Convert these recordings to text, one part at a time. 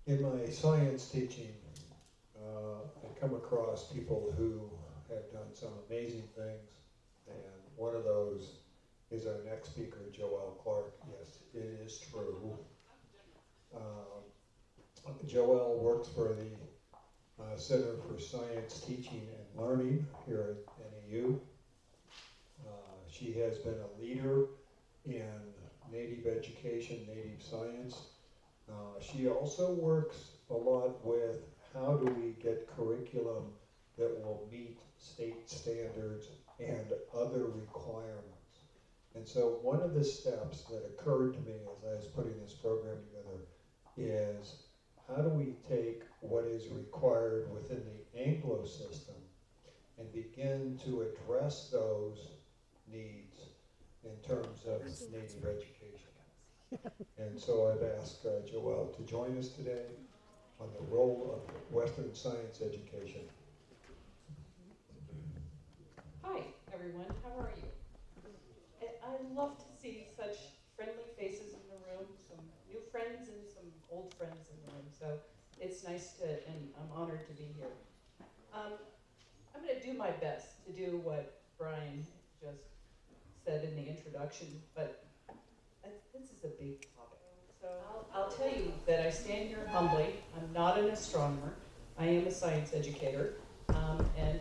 In my science teaching, I come across people who have done some amazing things, and one of those is our next speaker, Joelle Clark. Yes, it is true. Joelle works for the Center for Science Teaching and Learning here at NEU. She has been a leader in Native education, Native science. She also works a lot with how do we get curriculum that will meet state standards and other requirements. And so one of the steps that occurred to me as I was putting this program together is how do we take what is required within the Anglo system and begin to address those needs in terms of Native education. And so I've asked Joelle to join us today on the role of Western science education. Hi, everyone. How are you? I love to see such friendly faces in the room, some new friends and some old friends in the room. So it's nice to, and I'm honored to be here. I'm going to do my best to do what Brian just said in the introduction, but this is a big topic. So I'll tell you that I stand here humbly. I'm not an astronomer. I am a science educator, and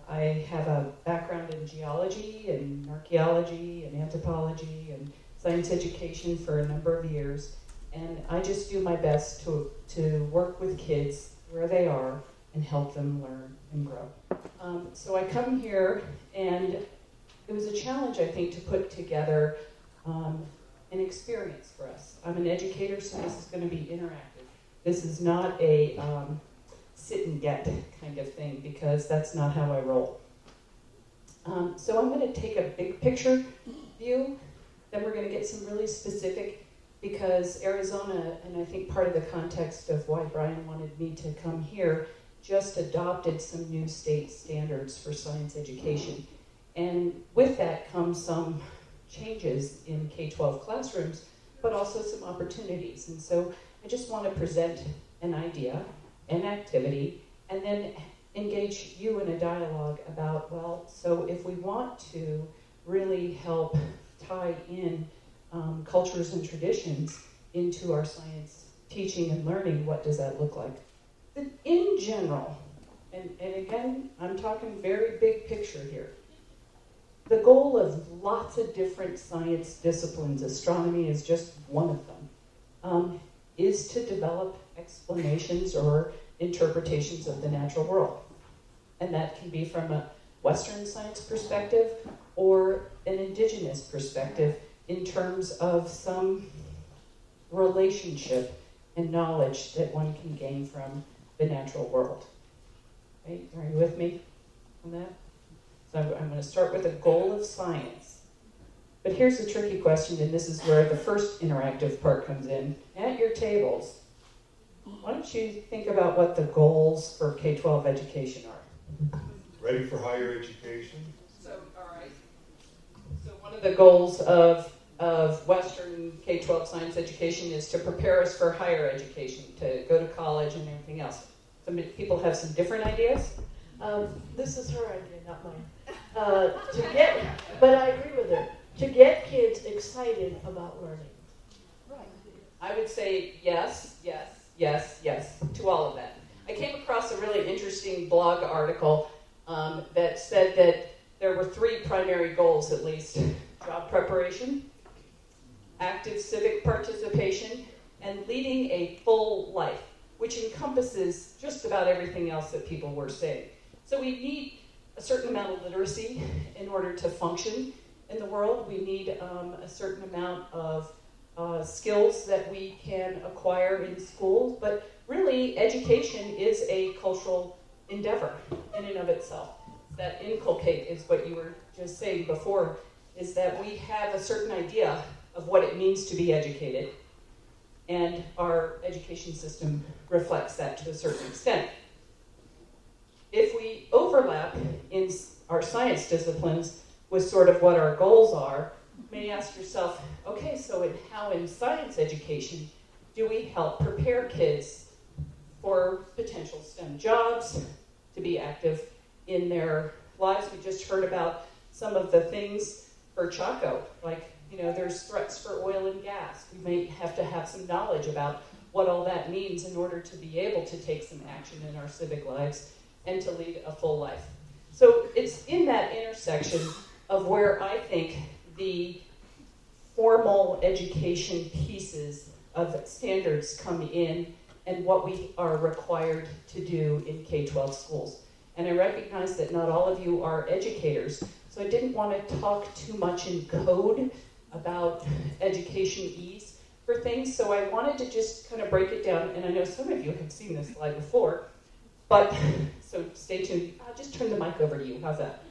I have a background in geology and archaeology and anthropology and science education for a number of years. And I just do my best to work with kids where they are and help them learn and grow. So I come here, and it was a challenge, I think, to put together an experience for us. I'm an educator, so this is going to be interactive. This is not a sit and get kind of thing, because that's not how I roll. So I'm going to take a big picture view, then we're going to get some really specific, because Arizona, and I think part of the context of why Brian wanted me to come here, just adopted some new state standards for science education. And with that comes some changes in K-12 classrooms, but also some opportunities. And so I just want to present an idea, an activity, and then engage you in a dialogue about, well, so if we want to really help tie in cultures and traditions into our science teaching and learning, what does that look like? But in general, and again, I'm talking very big picture here, the goal of lots of different science disciplines, astronomy is just one of them, is to develop explanations or interpretations of the natural world. And that can be from a Western science perspective or an indigenous perspective in terms of some relationship and knowledge that one can gain from the natural world. Right? Are you with me on that? So I'm going to start with a goal of science. But here's the tricky question, and this is where the first interactive part comes in. At your tables, why don't you think about what the goals for K-12 education are? Ready for higher education? So, all right. So one of the goals of Western K-12 science education is to prepare us for higher education, to go to college and everything else. Some people have some different ideas. This is her idea, not mine. But I agree with her. To get kids excited about learning. Right. I would say yes, yes, yes, yes to all of that. I came across a really interesting blog article that said that there were 3 primary goals, at least: job preparation, active civic participation, and leading a full life, which encompasses just about everything else that people were saying. So we need a certain amount of literacy in order to function in the world. We need a certain amount of skills that we can acquire in schools, but really education is a cultural endeavor in and of itself. That inculcate is what you were just saying before, is that we have a certain idea of what it means to be educated, and our education system reflects that to a certain extent. If we overlap in our science disciplines with sort of what our goals are, you may ask yourself, okay, so how in science education do we help prepare kids for potential STEM jobs, to be active in their lives? We just heard about some of the things for Chaco, like, there's threats for oil and gas. We may have to have some knowledge about what all that means in order to be able to take some action in our civic lives and to lead a full life. So it's in that intersection of where I think the formal education pieces of standards come in and what we are required to do in K-12 schools. And I recognize that not all of you are educators, so I didn't want to talk too much in code about education ease for things, so I wanted to just kind of break it down, and I know some of you have seen this slide before, but, so stay tuned. I'll just turn the mic over to you, how's that?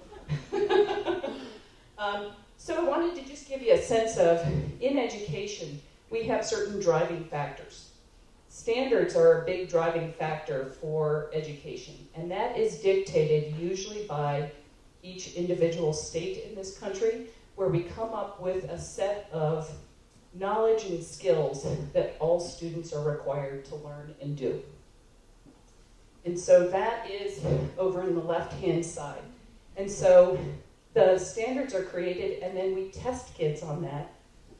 So I wanted to just give you a sense of, in education, we have certain driving factors. Standards are a big driving factor for education, and that is dictated usually by each individual state in this country, where we come up with a set of knowledge and skills that all students are required to learn and do. And so that is over in the left-hand side. And so the standards are created, and then we test kids on that,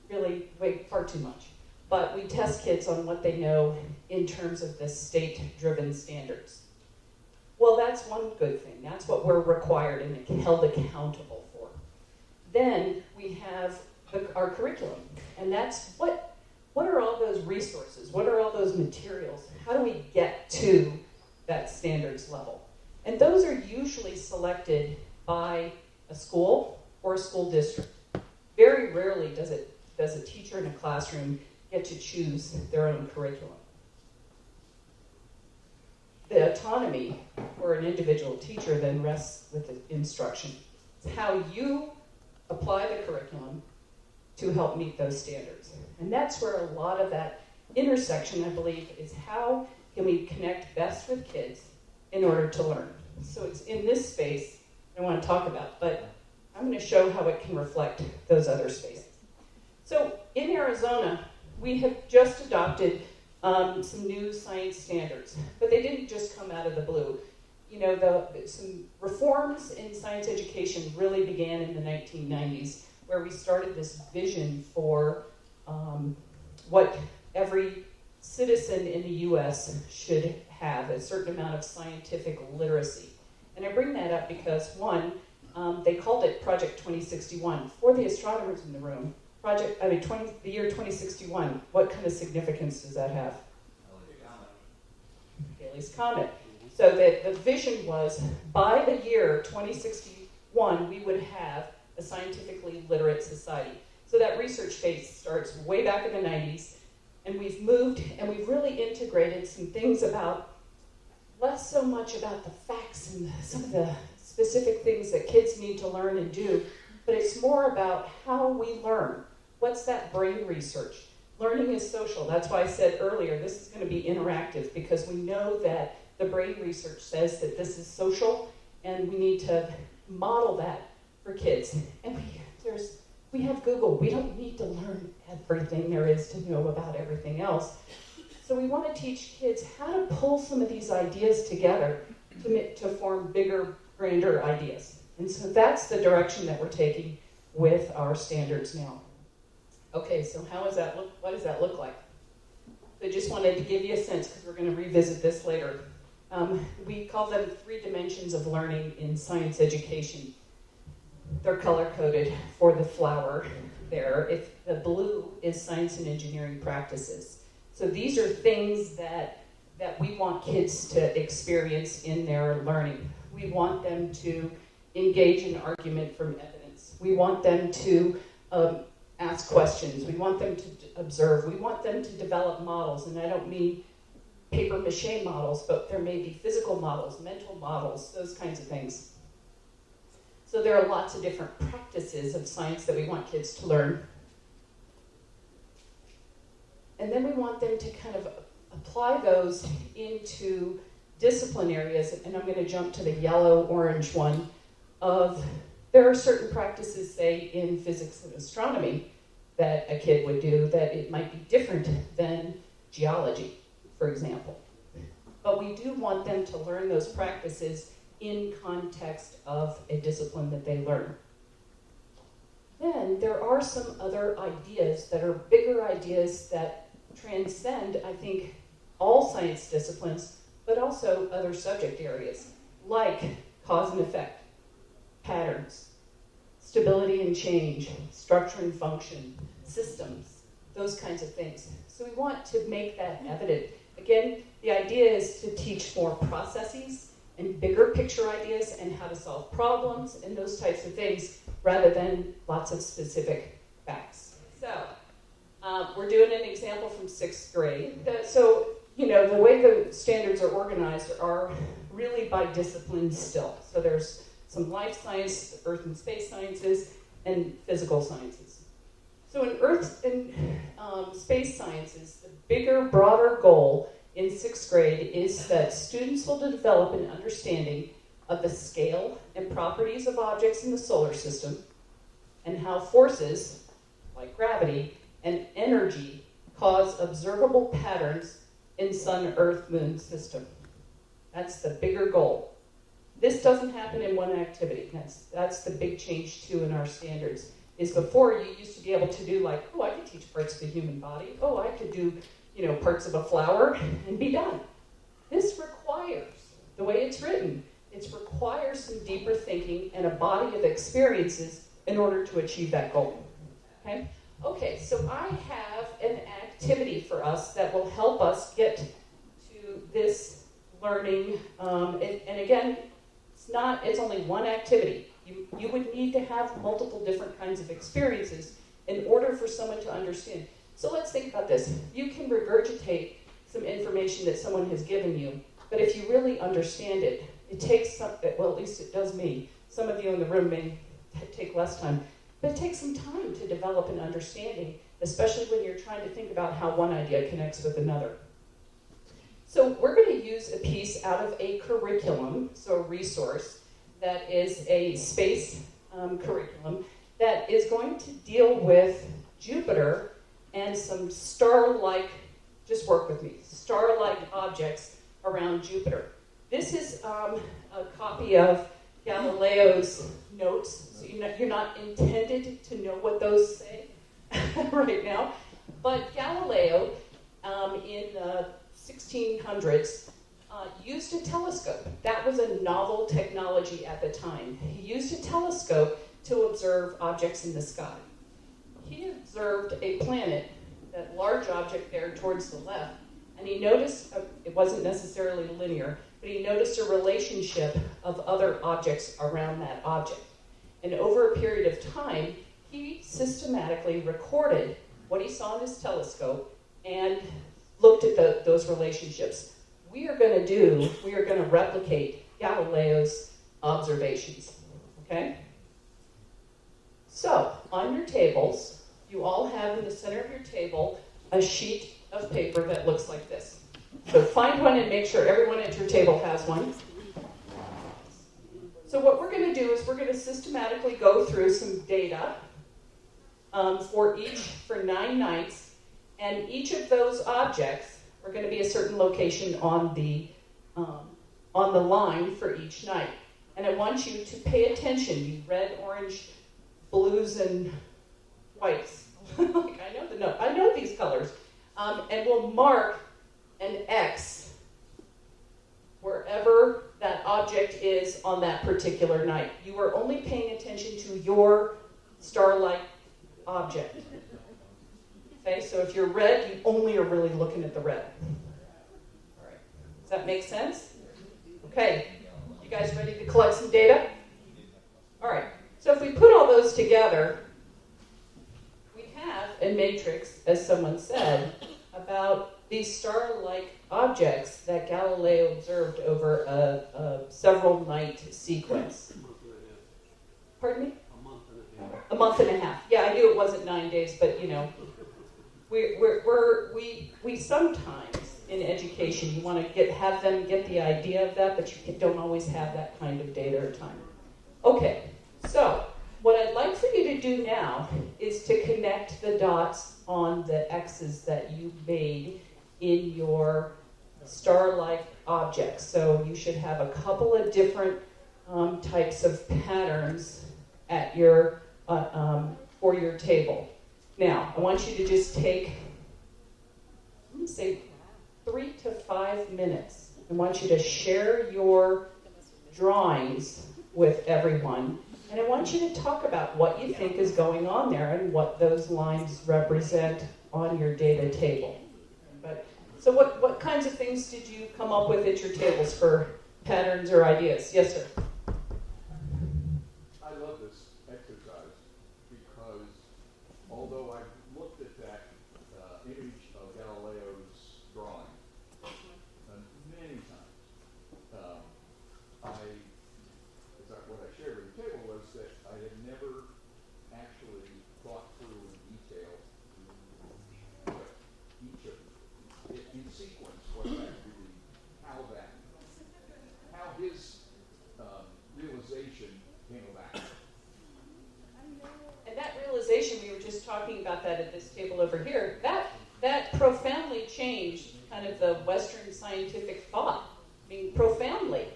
really, far too much. But we test kids on what they know in terms of the state-driven standards. Well, that's one good thing. That's what we're required and held accountable for. Then we have our curriculum, and that's what are all those resources? What are all those materials? How do we get to that standards level? And those are usually selected by a school or a school district. Very rarely does a teacher in a classroom get to choose their own curriculum. The autonomy for an individual teacher then rests with the instruction. It's how you apply the curriculum to help meet those standards. And that's where a lot of that intersection, I believe, is how can we connect best with kids in order to learn. So it's in this space I want to talk about, but I'm going to show how it can reflect those other spaces. So in Arizona, we have just adopted some new science standards, but they didn't just come out of the blue. Some reforms in science education really began in the 1990s, where we started this vision for what every citizen in the US should have, a certain amount of scientific literacy. And I bring that up because, one, they called it Project 2061. For the astronomers in the room, the year 2061, what kind of significance does that have? Halley's Comet. So the vision was, by the year 2061, we would have a scientifically literate society. So that research phase starts way back in the 90s, and we've moved, and we've really integrated some things about, less so much about the facts and some of the specific things that kids need to learn and do, but it's more about how we learn. What's that brain research? Learning is social. That's why I said earlier, this is going to be interactive, because we know that the brain research says that this is social, and we need to model that for kids. And we have Google. We don't need to learn everything there is to know about everything else. So we want to teach kids how to pull some of these ideas together to form bigger, grander ideas. And so that's the direction that we're taking with our standards now. Okay, so what does that look like? So I just wanted to give you a sense, because we're going to revisit this later. We call them 3 dimensions of learning in science education. They're color-coded for the flower there. The blue is science and engineering practices. So these are things that we want kids to experience in their learning. We want them to engage in argument from evidence. We want them to ask questions. We want them to observe. We want them to develop models, and I don't mean paper mache models, but there may be physical models, mental models, those kinds of things. So there are lots of different practices of science that we want kids to learn. And then we want them to kind of apply those into discipline areas, and I'm going to jump to the yellow-orange one, there are certain practices, say, in physics and astronomy that a kid would do that it might be different than geology, for example. But we do want them to learn those practices in context of a discipline that they learn. Then there are some other ideas that are bigger ideas that transcend, I think, all science disciplines, but also other subject areas, like cause and effect, patterns, stability and change, structure and function, systems, those kinds of things. So we want to make that evident. Again, the idea is to teach more processes and bigger picture ideas and how to solve problems and those types of things rather than lots of specific facts. So we're doing an example from 6th grade. So, you know, the way the standards are organized are really by discipline still. So there's some life science, earth and space sciences, and physical sciences. So in earth and space sciences, the bigger, broader goal in 6th grade is that students will develop an understanding of the scale and properties of objects in the solar system and how forces, like gravity and energy, cause observable patterns in Sun, Earth, Moon system. That's the bigger goal. This doesn't happen in one activity. That's the big change too in our standards. Is before you used to be able to do like, oh, I could teach parts of the human body. Oh, I could do, you know, parts of a flower and be done. This requires, the way it's written, it requires some deeper thinking and a body of experiences in order to achieve that goal. Okay? Okay, so I have an activity for us that will help us get to this learning. And again, it's only one activity. You would need to have multiple different kinds of experiences in order for someone to understand. So let's think about this. You can regurgitate some information that someone has given you, but if you really understand it, it takes some, well, at least it does me. Some of you in the room may take less time, but it takes some time to develop an understanding, especially when you're trying to think about how one idea connects with another. So we're going to use a piece out of a curriculum, so a resource, that is a space curriculum that is going to deal with Jupiter and some star-like, just work with me, star-like objects around Jupiter. This is a copy of Galileo's notes, so you're not intended to know what those say right now, but Galileo in the 1600s used a telescope. That was a novel technology at the time. He used a telescope to observe objects in the sky. He observed a planet, that large object there towards the left, and he noticed, it wasn't necessarily linear, but he noticed a relationship of other objects around that object. And over a period of time, he systematically recorded what he saw in his telescope and looked at those relationships. We are going to replicate Galileo's observations, okay? So, on your tables, you all have in the center of your table a sheet of paper that looks like this. So find one and make sure everyone at your table has one. So what we're going to do is we're going to systematically go through some data for 9 nights, and each of those objects are going to be a certain location on the line for each night. And I want you to pay attention, you red, orange, blues, and whites. Like, I know these colors. And we'll mark an X wherever that object is on that particular night. You are only paying attention to your star-like object. Okay, so if you're red, you only are really looking at the red. All right, does that make sense? Okay, you guys ready to collect some data? All right, so if we put all those together, we have a matrix, as someone said, about these star-like objects that Galileo observed over a several night sequence. Pardon me? A month and a half. Yeah, I knew it wasn't 9 days, but you know, we sometimes in education you want to have them get the idea of that, but you don't always have that kind of data or time. Okay, so what I'd like for you to do now is to connect the dots on the X's that you made in your star-like objects. So you should have a couple of different types of patterns at your for your table. Now, I want you to just take, say, 3 to 5 minutes. I want you to share your drawings with everyone. And I want you to talk about what you think is going on there and what those lines represent on your data table. So what kinds of things did you come up with at your tables for patterns or ideas? Yes, sir. I love this exercise because although I've looked at that image of Galileo's drawing many times, what I shared with the table was that I had never actually thought through in detail what each of in sequence what that really, how his realization came about. And that realization, we were just talking about that at this table over here, that profoundly changed kind of the Western scientific thought. I mean, profoundly.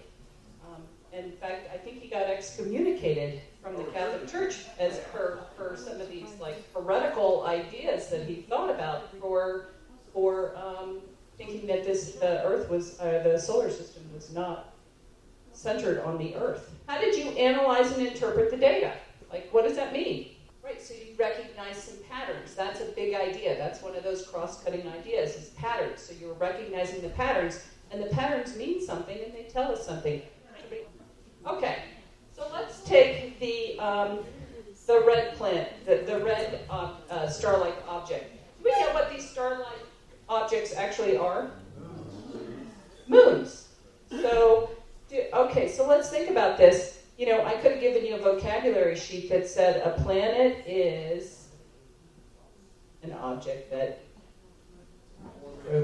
In fact, I think he got excommunicated from the Catholic Church as for some of these like heretical ideas that he thought about for thinking that the Earth was the solar system was not centered on the Earth. How did you analyze and interpret the data? Like, what does that mean? Right. So you recognize some patterns. That's a big idea. That's one of those cross-cutting ideas is patterns. So you're recognizing the patterns, and the patterns mean something, and they tell us something. Okay, so let's take the red plant, the red star-like object. Do we know what these star-like objects actually are? Moons. So, so let's think about this. You know, I could have given you a vocabulary sheet that said a planet is an object that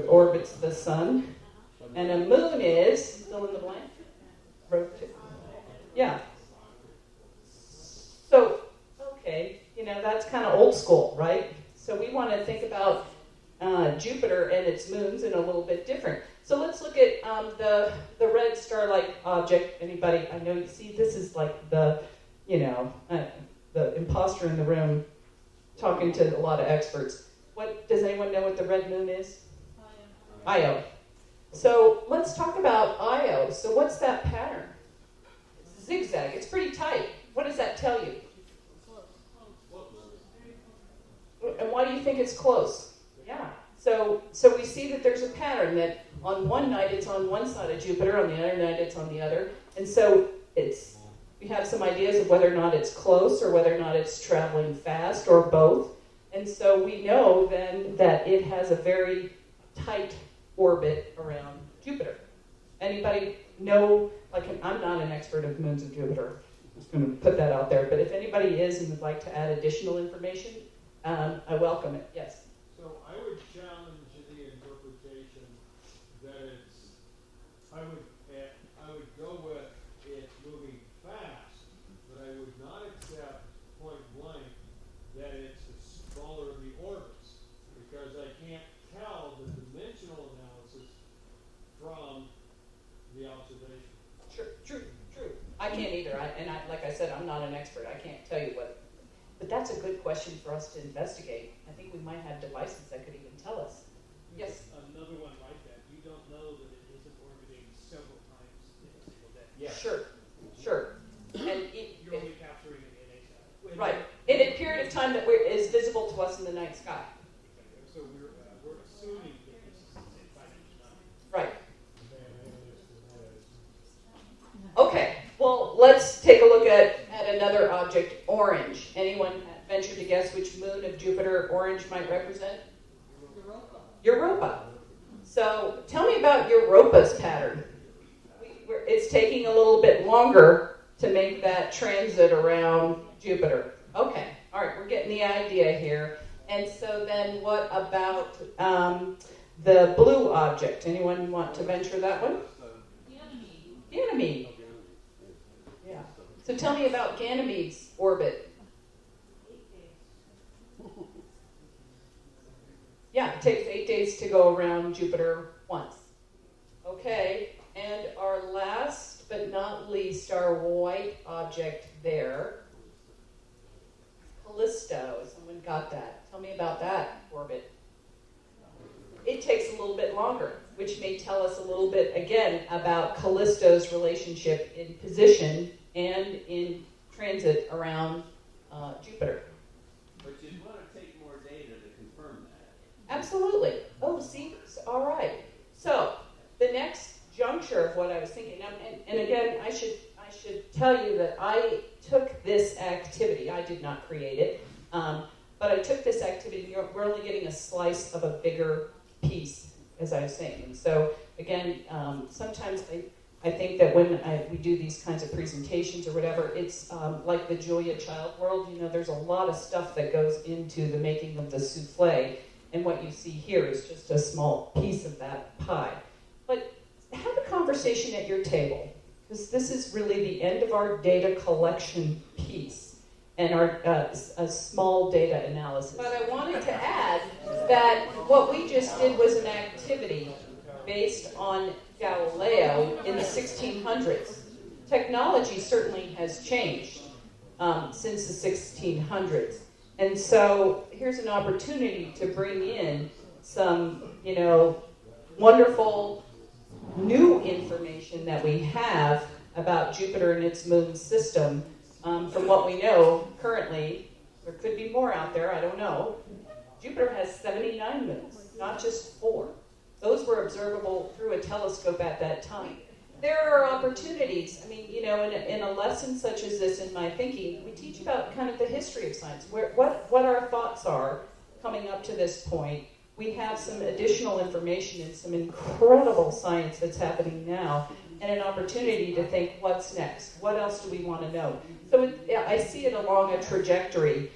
orbits the sun, and a moon is, fill in the blank, yeah. So, okay, you know, that's kind of old school, right? So we want to think about Jupiter and its moons in a little bit different. So let's look at the red star-like object. Anybody? I know you see this is like the imposter in the room talking to a lot of experts. What does anyone know what the red moon is? Io. So let's talk about Io. So what's that pattern? It's zigzag. It's pretty tight. What does that tell you? And why do you think it's close? Yeah. So we see that there's a pattern that on one night it's on one side of Jupiter, on the other night it's on the other. And so we have some ideas of whether or not it's close or whether or not it's traveling fast or both. And so we know then that it has a very tight orbit around Jupiter. Anybody know, like I'm not an expert of moons of Jupiter. I'm just going to put that out there. But if anybody is and would like to add additional information, I welcome it. Yes? So I would challenge the interpretation that I would go with it moving fast, but I would not accept point blank that it's the smaller of the orbits, because I can't tell the dimensional analysis from the observation. True. I can't either. Like I said, I'm not an expert. I can't tell you what. But that's a good question for us to investigate. I think we might have devices that could even tell us. Yes? Another one like that. You don't know that it isn't orbiting several times in a single day. Yeah. Sure. And You're only capturing it in a second. right. In a period of time that is visible to us in the night sky. So we're assuming that this is in 5 inch time. Right. Okay. Well, let's take a look at another object, orange. Anyone venture to guess which moon of Jupiter orange might represent? Europa. So tell me about Europa's pattern. It's taking a little bit longer to make that transit around Jupiter. Okay. All right. We're getting the idea here. And so then what about the blue object? Anyone want to venture that one? Ganymede. Yeah. So tell me about Ganymede's orbit. Yeah, it takes 8 days to go around Jupiter once. Okay, and our last but not least, our white object there, Callisto. Someone got that. Tell me about that orbit. It takes a little bit longer, which may tell us a little bit, again, about Callisto's relationship in position and in transit around Jupiter. But you'd want to take more data to confirm that. Absolutely. Oh, see, all right. So the next juncture of what I was thinking, and again, I should tell you that I took this activity. I did not create it, but I took this activity. We're only getting a slice of a bigger piece, as I was saying. And so again, sometimes I think that when we do these kinds of presentations or whatever, it's like the Julia Child world. You know, there's a lot of stuff that goes into the making of the souffle, and what you see here is just a small piece of that pie. But have a conversation at your table, because this is really the end of our data collection piece and our a small data analysis. But I wanted to add that what we just did was an activity based on Galileo in the 1600s. Technology certainly has changed since the 1600s. And so here's an opportunity to bring in some, wonderful new information that we have about Jupiter and its moon system. From what we know currently, there could be more out there, I don't know. Jupiter has 79 moons, not just 4. Those were observable through a telescope at that time. There are opportunities. I mean, in a lesson such as this, in my thinking, we teach about kind of the history of science, what our thoughts are coming up to this point. We have some additional information and some incredible science that's happening now, and an opportunity to think, what's next? What else do we want to know? So I see it along a trajectory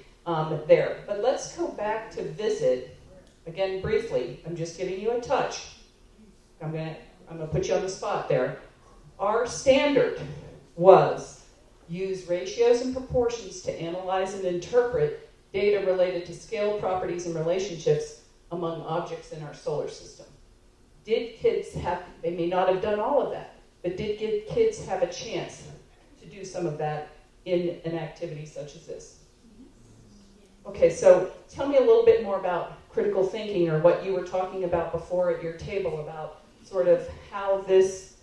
there. But let's go back to visit, again, briefly. I'm just giving you a touch. I'm gonna put you on the spot there. Our standard was use ratios and proportions to analyze and interpret data related to scale, properties, and relationships among objects in our solar system. Did kids they may not have done all of that, but did kids have a chance to do some of that in an activity such as this? Okay, so tell me a little bit more about critical thinking, or what you were talking about before at your table about sort of how this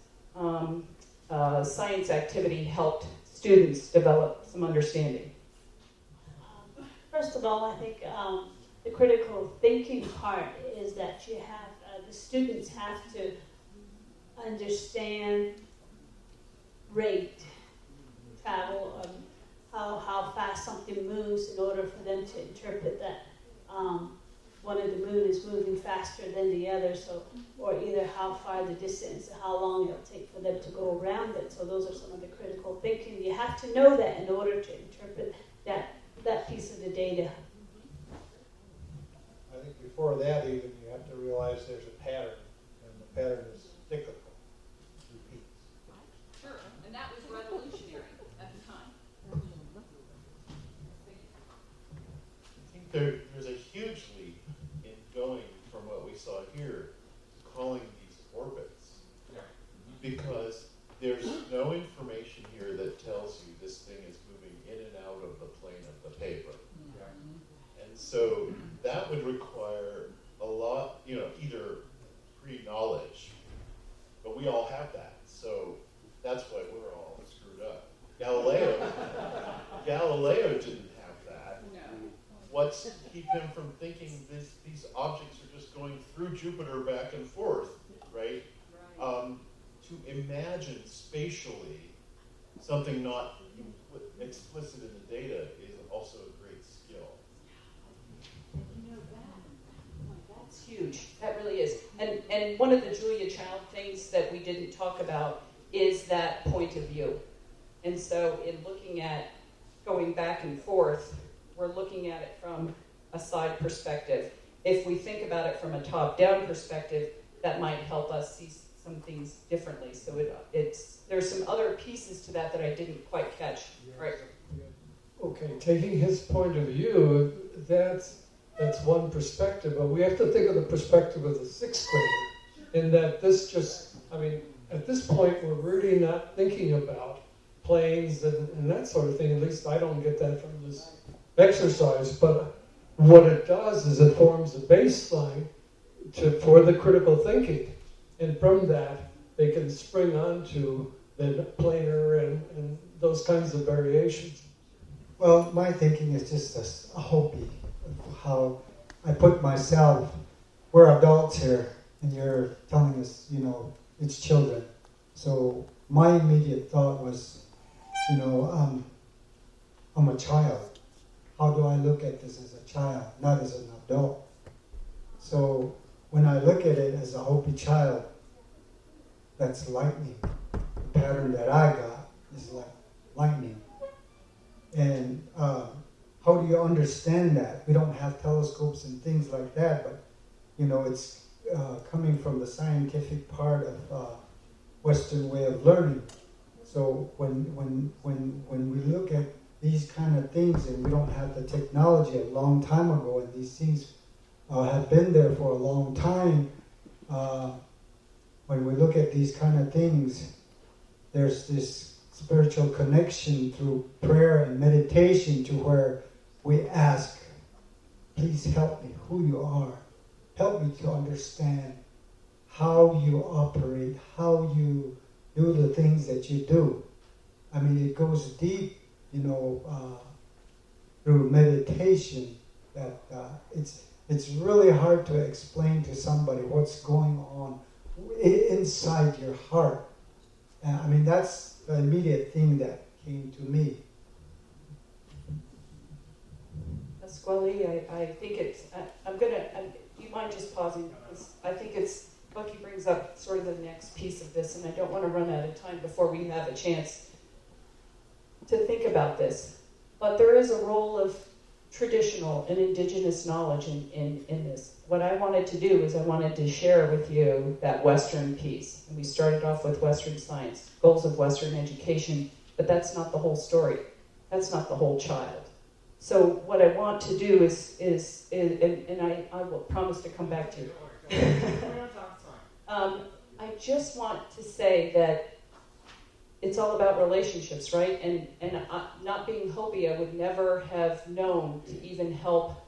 science activity helped students develop some understanding. First of all, I think the critical thinking part is that you have, the students have to understand rate, travel, how fast something moves in order for them to interpret that one of the moon is moving faster than the other, or either how far the distance, how long it'll take for them to go around it. So those are some of the critical thinking. You have to know that in order to interpret that piece of the data. I think before that even, you have to realize there's a pattern, and the pattern is cyclical. It repeats. Sure, and that was revolutionary at the time. I think there's a huge leap in going from what we saw here, calling these orbits. Yeah. Because there's no information here that tells you this thing is moving in and out of the plane of the paper. Yeah. And so that would require a lot, either pre-knowledge, but we all have that. So that's why we're all screwed up. Galileo didn't have that. No. What's to keep him from thinking these objects are just going through Jupiter back and forth, right? To imagine spatially something not explicit in the data is also a great skill. That's huge. That really is. And one of the Julia Child things that we didn't talk about is that point of view. And so in looking at going back and forth, we're looking at it from a side perspective. If we think about it from a top-down perspective, that might help us see some things differently. So there's some other pieces to that I didn't quite catch. Right. Okay, taking his point of view, that's that's one perspective, but we have to think of the perspective of the sixth grader, in that this just, I mean, at this point, we're really not thinking about planes and that sort of thing. At least I don't get that from this exercise, but what it does is it forms a baseline for the critical thinking. And from that, they can spring onto the planar and those kinds of variations. Well, my thinking is just a Hopi of how I put myself. We're adults here, and you're telling us, it's children. So my immediate thought was, I'm a child. How do I look at this as a child, not as an adult? So when I look at it as a Hopi child, that's lightning. The pattern that I got is like lightning. And how do you understand that? We don't have telescopes and things like that, but it's coming from the scientific part of Western way of learning. So when we look at these kind of things, and we don't have the technology a long time ago, and these things have been there for a long time, when we look at these kind of things, there's this spiritual connection through prayer and meditation to where we ask, please help me who you are. Help me to understand how you operate, how you do the things that you do. I mean, it goes deep, through meditation, that it's really hard to explain to somebody what's going on inside your heart. I mean, that's the immediate thing that came to me. Pasquale, I think it's, do you mind just pausing? I think Bucky brings up sort of the next piece of this, and I don't want to run out of time before we have a chance to think about this. But there is a role of traditional and indigenous knowledge in this. What I wanted to do is I wanted to share with you that Western piece. And we started off with Western science, goals of Western education, but that's not the whole story. That's not the whole child. So what I want to do is and I will promise to come back to you. I just want to say that it's all about relationships, right? And not being Hopi, I would never have known to even help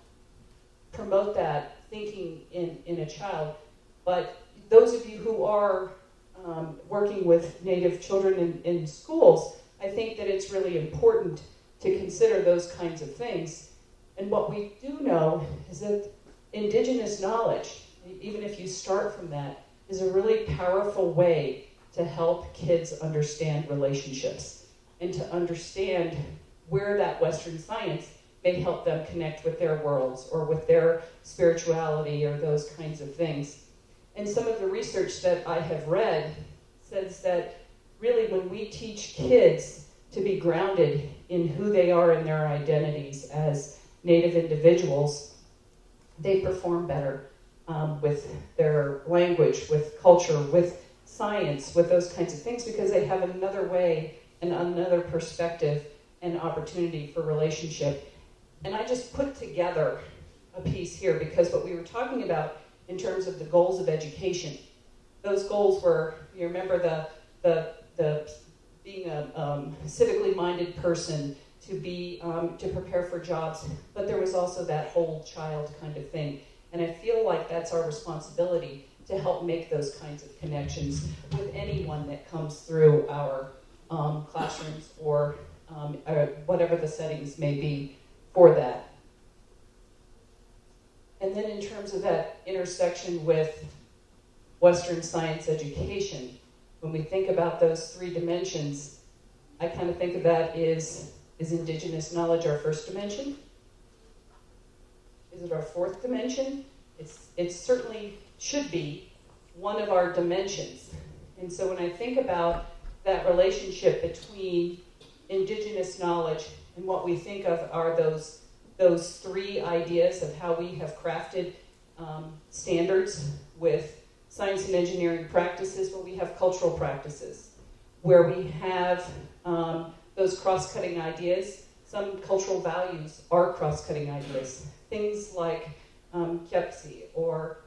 promote that thinking in a child. But those of you who are working with Native children in schools, I think that it's really important to consider those kinds of things. And what we do know is that Indigenous knowledge, even if you start from that, is a really powerful way to help kids understand relationships and to understand where that Western science may help them connect with their worlds or with their spirituality or those kinds of things. And some of the research that I have read says that really when we teach kids to be grounded in who they are and their identities as Native individuals, they perform better with their language, with culture, with science, with those kinds of things, because they have another way and another perspective and opportunity for relationship. And I just put together a piece here because what we were talking about in terms of the goals of education, those goals were, you remember the being a civically minded person, to be to prepare for jobs, but there was also that whole child kind of thing. And I feel like that's our responsibility to help make those kinds of connections with anyone that comes through our classrooms or whatever the settings may be for that. And then in terms of that intersection with Western science education, when we think about those three dimensions, I kind of think of that is Indigenous knowledge our first dimension? Is it our fourth dimension? It certainly should be one of our dimensions. And so when I think about that relationship between Indigenous knowledge and what we think of are those three ideas of how we have crafted standards with science and engineering practices, where we have cultural practices, where we have those cross-cutting ideas. Some cultural values are cross-cutting ideas. things like Kepsi or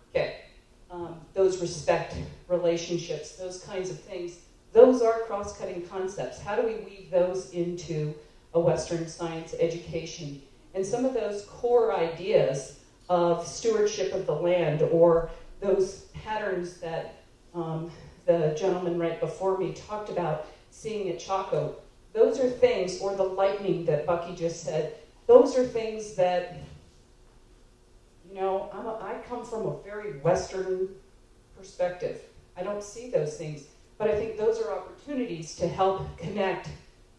those respect relationships, those kinds of things, those are cross-cutting concepts. How do we weave those into a Western science education? And some of those core ideas of stewardship of the land, or those patterns that the gentleman right before me talked about seeing at Chaco, those are things, or the lightning that Bucky just said, those are things that, you know, I come from a very Western perspective. I don't see those things, but I think those are opportunities to help connect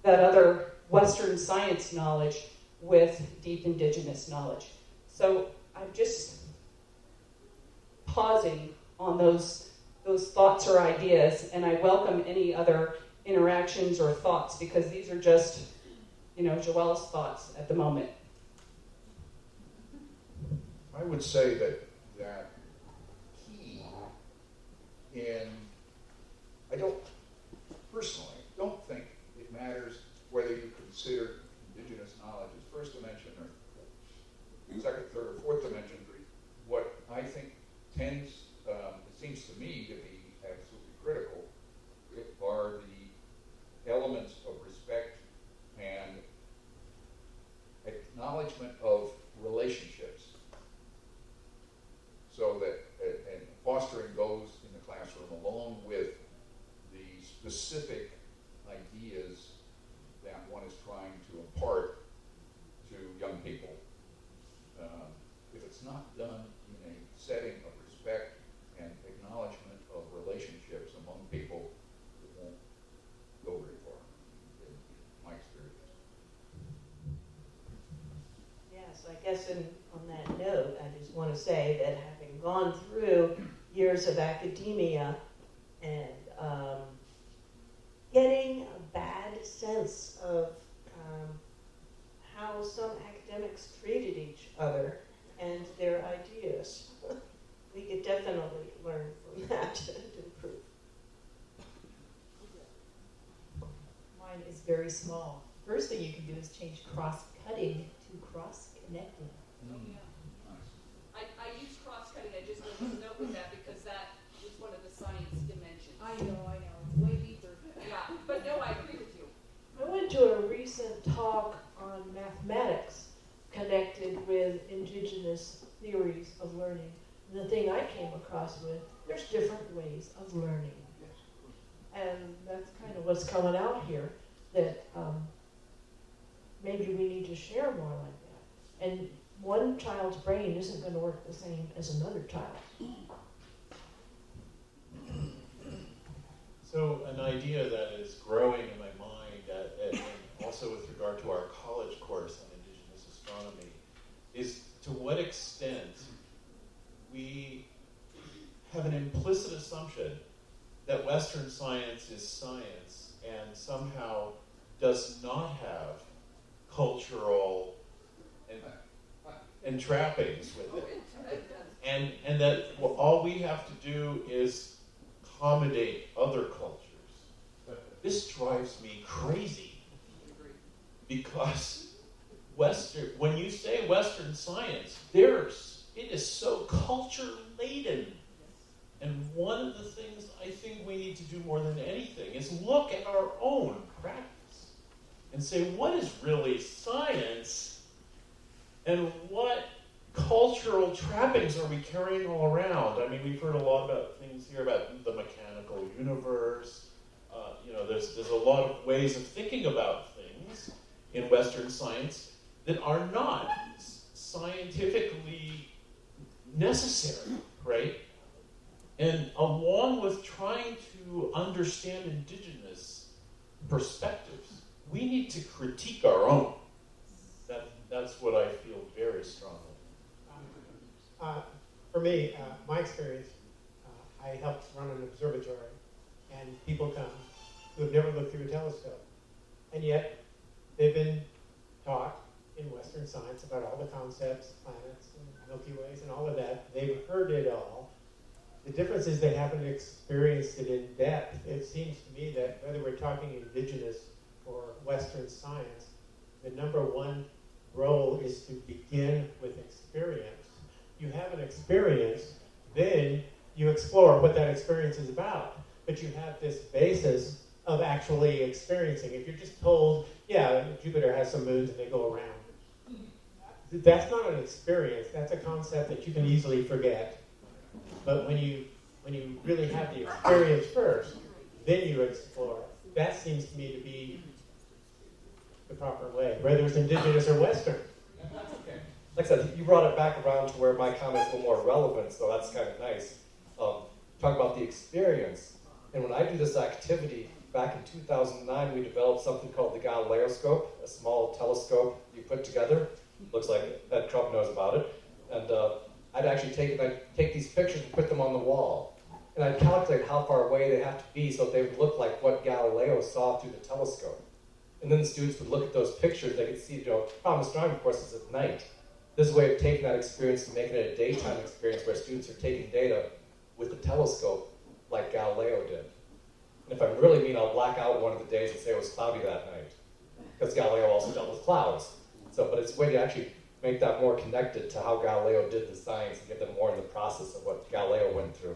that other Western science knowledge with deep indigenous knowledge. So I'm just pausing on those thoughts or ideas, and I welcome any other interactions or thoughts, because these are just, you know, Joelle's thoughts at the moment. I would say that key in, I personally don't think it matters whether you consider indigenous knowledge as first dimension or second, third, or fourth dimension. What I think tends, it seems to me to be absolutely critical, are the elements of respect and acknowledgement of relationships, so that, and fostering those in the classroom along with the specific ideas that one is trying to impart to young people. If it's not done in a setting of respect and acknowledgement of relationships among people, it won't go very far, in my experience. Yes, I guess on that note, I just want to say that having gone through years of academia and getting a bad sense of how some academics treated each other and their ideas, we could definitely learn from that and improve. Mine is very small. First thing you can do is change cross-cutting to cross-connecting. I use cross-cutting, I just wanted to note with that because that is one of the science dimensions. I know, it's way deeper. Yeah, but no, I agree with you. I went to a recent talk on mathematics connected with indigenous theories of learning. And the thing I came across with, there's different ways of learning. And that's kind of what's coming out here, that maybe we need to share more like that. And one child's brain isn't going to work the same as another child. So an idea that is growing in my mind, and also with regard to our college course on Indigenous astronomy, is to what extent we have an implicit assumption that Western science is science and somehow does not have cultural and trappings with it. And that all we have to do is accommodate other cultures. This drives me crazy, because when you say Western science, it is so culture-laden. And one of the things I think we need to do more than anything is look at our own practice and say, what is really science, and what cultural trappings are we carrying all around? I mean, we've heard a lot about things here about the mechanical universe. There's a lot of ways of thinking about things in Western science that are not scientifically necessary, right? And along with trying to understand indigenous perspectives, we need to critique our own. That's what I feel very strongly. For me, my experience, I helped run an observatory, and people come who have never looked through a telescope. And yet, they've been taught in Western science about all the concepts, planets, and Milky Ways, and all of that. They've heard it all. The difference is they haven't experienced it in depth. It seems to me that whether we're talking indigenous or Western science, the number one role is to begin with experience. You have an experience, then you explore what that experience is about. But you have this basis of actually experiencing. If you're just told, yeah, Jupiter has some moons and they go around, that's not an experience. That's a concept that you can easily forget. But when you really have the experience first, then you explore. That seems to me to be the proper way, whether it's indigenous or Western. Like I said, you brought it back around to where my comments were more relevant, so that's kind of nice. Talk about the experience. And when I do this activity, back in 2009, we developed something called the Galileo scope, a small telescope you put together. Looks like Ed Krupp knows about it. And I'd actually take these pictures and put them on the wall. And I'd calculate how far away they have to be so they would look like what Galileo saw through the telescope. And then the students would look at those pictures, they could see, problem astronomy, of course, is at night. This is a way of taking that experience and making it a daytime experience where students are taking data with the telescope like Galileo did. And if I'm really mean, I'll black out one of the days and say it was cloudy that night, because Galileo also dealt with clouds. But it's a way to actually make that more connected to how Galileo did the science and get them more in the process of what Galileo went through.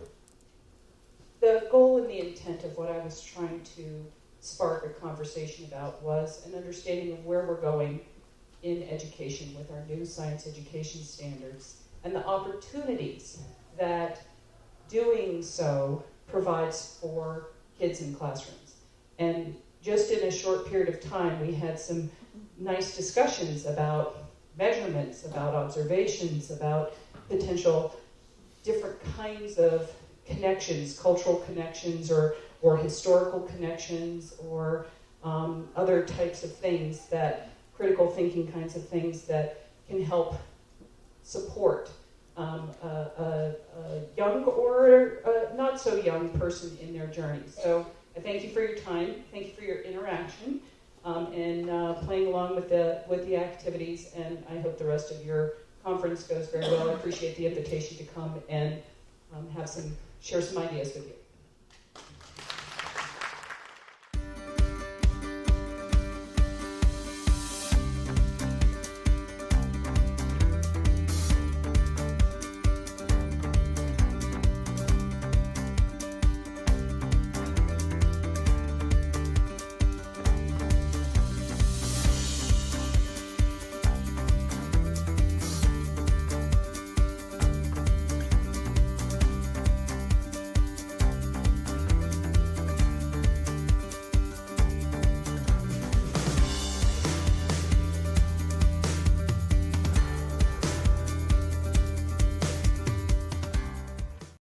The goal and the intent of what I was trying to spark a conversation about was an understanding of where we're going in education with our new science education standards and the opportunities that doing so provides for kids in classrooms. And just in a short period of time, we had some nice discussions about measurements, about observations, about potential different kinds of connections, cultural connections or historical connections or other types of things, that critical thinking kinds of things that can help support a young or a not so young person in their journey. So I thank you for your time, thank you for your interaction, and playing along with the activities, and I hope the rest of your conference goes very well. I appreciate the invitation to come and share some ideas with you.